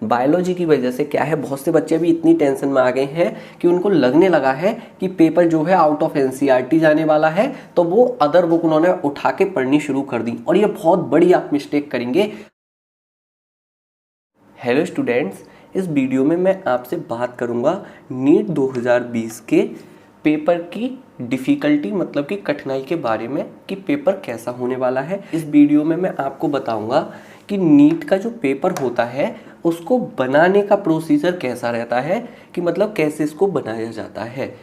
Biology की वजह से क्या है, बहुत से बच्चे भी इतनी टेंशन में आ गए हैं कि उनको लगने लगा है कि पेपर जो है आउट ऑफ एनसीईआरटी जाने वाला है, तो वो अदर बुक उन्होंने उठा के पढ़नी शुरू कर दी, और ये बहुत बड़ी आप मिस्टेक करेंगे। हेलो स्टूडेंट्स, इस वीडियो में मैं आपसे बात करूंगा नीट 2020 के पेपर की डिफ़िकल्टी मतलब कि कठिनाई के बारे में कि पेपर कैसा होने वाला है। इस वीडियो में मैं आपको बताऊंगा कि नीट का जो पेपर होता है उसको बनाने का प्रोसीजर कैसा रहता है, कि मतलब कैसे इसको बनाया जाता है।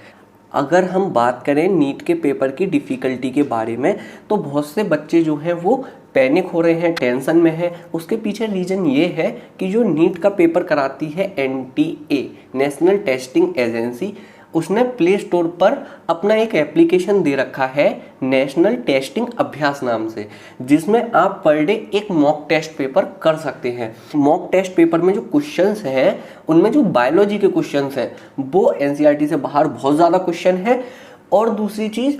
अगर हम बात करें नीट के पेपर की डिफ़िकल्टी के बारे में, तो बहुत से बच्चे जो हैं वो पैनिक हो रहे हैं, टेंशन में हैं। उसके पीछे रीज़न ये है कि जो नीट का पेपर कराती है एनटीए, नेशनल टेस्टिंग एजेंसी, उसने प्ले स्टोर पर अपना एक एप्लीकेशन दे रखा है नेशनल टेस्टिंग अभ्यास नाम से, जिसमें आप पर डे एक मॉक टेस्ट पेपर कर सकते हैं। मॉक टेस्ट पेपर में जो क्वेश्चंस हैं उनमें जो बायोलॉजी के क्वेश्चंस हैं वो एनसीईआरटी से बाहर बहुत ज़्यादा क्वेश्चन है, और दूसरी चीज़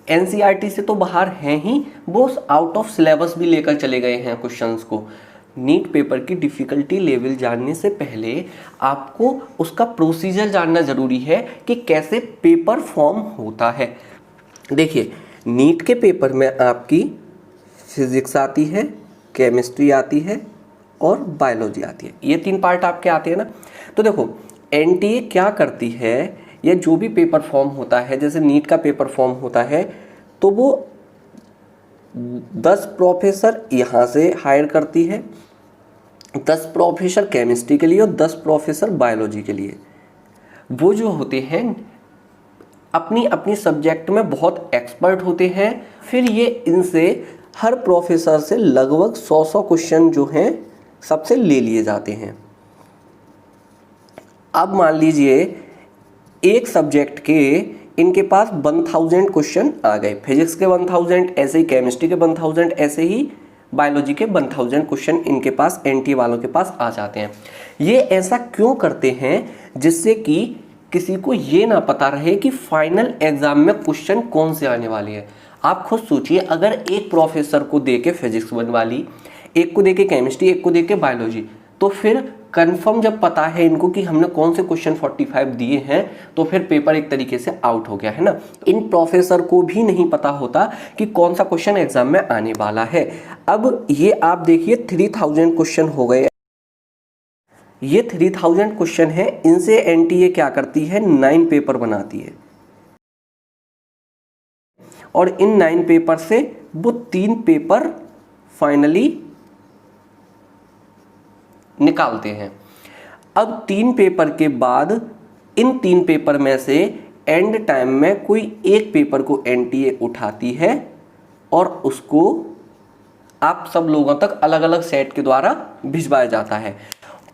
एनसीईआरटी से तो बाहर हैं ही, वो आउट ऑफ सिलेबस भी लेकर चले गए हैं क्वेश्चंस को। नीट पेपर की डिफ़िकल्टी लेवल जानने से पहले आपको उसका प्रोसीजर जानना ज़रूरी है कि कैसे पेपर फॉर्म होता है। देखिए, नीट के पेपर में आपकी फिज़िक्स आती है, केमिस्ट्री आती है और बायोलॉजी आती है। ये 3 पार्ट आपके आते हैं ना। तो देखो, एनटीए क्या करती है, या जो भी पेपर फॉर्म होता है, जैसे नीट का पेपर फॉर्म होता है तो वो 10 प्रोफेसर यहाँ से हायर करती है, 10 प्रोफेसर केमिस्ट्री के लिए और 10 प्रोफेसर बायोलॉजी के लिए। वो जो होते हैं अपनी अपनी सब्जेक्ट में बहुत एक्सपर्ट होते हैं। फिर ये इनसे हर प्रोफेसर से लगभग 100 क्वेश्चन जो हैं सबसे ले लिए जाते हैं। अब मान लीजिए एक सब्जेक्ट के इनके पास 1000 क्वेश्चन आ गए, फिजिक्स के 1000, ऐसे ही केमिस्ट्री के 1000, ऐसे ही बायोलॉजी के 1000 क्वेश्चन इनके पास एनटीए वालों के पास आ जाते हैं। ये ऐसा क्यों करते हैं, जिससे कि किसी को ये ना पता रहे कि फाइनल एग्जाम में क्वेश्चन कौन से आने वाले हैं। आप खुद सोचिए, अगर एक प्रोफेसर को दे के फिजिक्स बनवा ली, एक को दे के केमिस्ट्री, एक को दे के बायोलॉजी, तो फिर कंफर्म जब पता है इनको कि हमने कौन से क्वेश्चन 45 दिए हैं, तो फिर पेपर एक तरीके से आउट हो गया है ना। इन प्रोफेसर को भी नहीं पता होता कि कौन सा क्वेश्चन एग्जाम में आने वाला है। अब ये आप देखिए 3000 क्वेश्चन हो गए। ये 3000 क्वेश्चन है, इनसे एनटीए क्या करती है, 9 पेपर बनाती है, और इन 9 पेपर से वो 3 पेपर फाइनली निकालते हैं। अब 3 पेपर के बाद इन 3 पेपर में से एंड टाइम में कोई एक पेपर को एनटीए उठाती है और उसको आप सब लोगों तक अलग अलग सेट के द्वारा भिजवाया जाता है।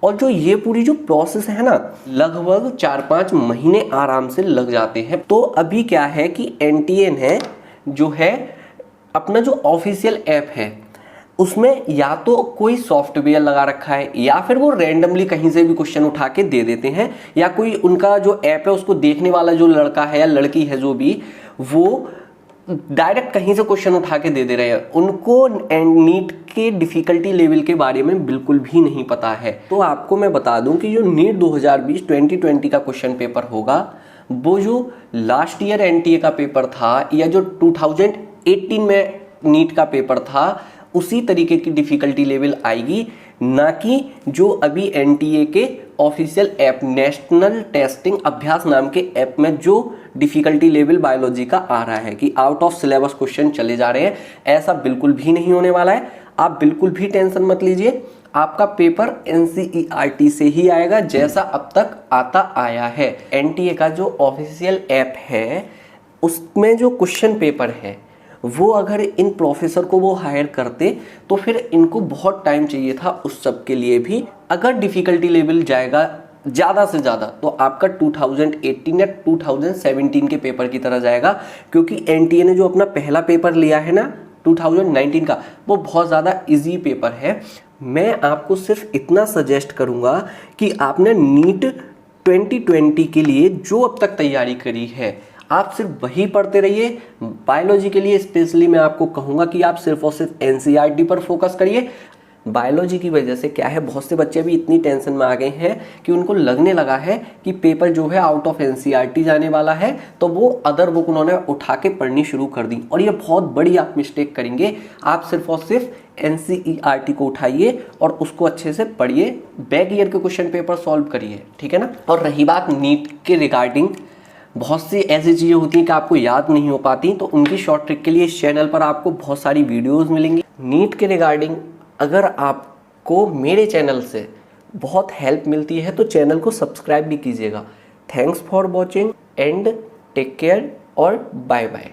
और जो ये पूरी जो प्रोसेस है ना, लगभग 4-5 महीने आराम से लग जाते हैं। तो अभी क्या है कि एनटीए ने जो है अपना जो ऑफिशियल ऐप है उसमें या तो कोई सॉफ्टवेयर लगा रखा है, या फिर वो रैंडमली कहीं से भी क्वेश्चन उठा के दे देते हैं, या कोई उनका जो ऐप है उसको देखने वाला जो लड़का है या लड़की है जो भी, वो डायरेक्ट कहीं से क्वेश्चन उठा के दे रहे हैं। उनको नीट के डिफ़िकल्टी लेवल के बारे में बिल्कुल भी नहीं पता है। तो आपको मैं बता दूं कि जो नीट 2020 का क्वेश्चन पेपर होगा, वो जो लास्ट ईयर एनटीए का पेपर था या जो 2018 में नीट का पेपर था, उसी तरीके की डिफ़िकल्टी लेवल आएगी, ना कि जो अभी एनटीए के ऑफिशियल ऐप नेशनल टेस्टिंग अभ्यास नाम के ऐप में जो डिफ़िकल्टी लेवल बायोलॉजी का आ रहा है कि आउट ऑफ सिलेबस क्वेश्चन चले जा रहे हैं। ऐसा बिल्कुल भी नहीं होने वाला है। आप बिल्कुल भी टेंशन मत लीजिए, आपका पेपर एनसीईआरटी से ही आएगा जैसा अब तक आता आया है। एनटीए का जो ऑफिशियल ऐप है उसमें जो क्वेश्चन पेपर है वो अगर इन प्रोफेसर को वो हायर करते तो फिर इनको बहुत टाइम चाहिए था उस सब के लिए भी। अगर डिफ़िकल्टी लेवल जाएगा ज़्यादा से ज़्यादा तो आपका 2018 या 2017 के पेपर की तरह जाएगा, क्योंकि एनटीए ने जो अपना पहला पेपर लिया है ना 2019 का, वो बहुत ज़्यादा इजी पेपर है। मैं आपको सिर्फ इतना सजेस्ट करूँगा कि आपने नीट 2020 के लिए जो अब तक तैयारी करी है आप सिर्फ वही पढ़ते रहिए। बायोलॉजी के लिए स्पेशली मैं आपको कहूँगा कि आप सिर्फ और सिर्फ एनसीईआरटी पर फोकस करिए। बायोलॉजी की वजह से क्या है, बहुत से बच्चे भी इतनी टेंशन में आ गए हैं कि उनको लगने लगा है कि पेपर जो है आउट ऑफ एनसीईआरटी जाने वाला है, तो वो अदर बुक उन्होंने उठा के पढ़नी शुरू कर दी। और ये बहुत बड़ी आप मिस्टेक करेंगे। आप सिर्फ और सिर्फ एनसीईआरटी को उठाइए और उसको अच्छे से पढ़िए, बैक ईयर के क्वेश्चन पेपर सॉल्व करिए, ठीक है ना। और रही बात नीट के रिगार्डिंग, बहुत सी ऐसी चीज़ें होती हैं कि आपको याद नहीं हो पाती, तो उनकी शॉर्ट ट्रिक के लिए इस चैनल पर आपको बहुत सारी वीडियोस मिलेंगी नीट के रिगार्डिंग। अगर आपको मेरे चैनल से बहुत हेल्प मिलती है तो चैनल को सब्सक्राइब भी कीजिएगा। Thanks for watching and take care और बाय बाय।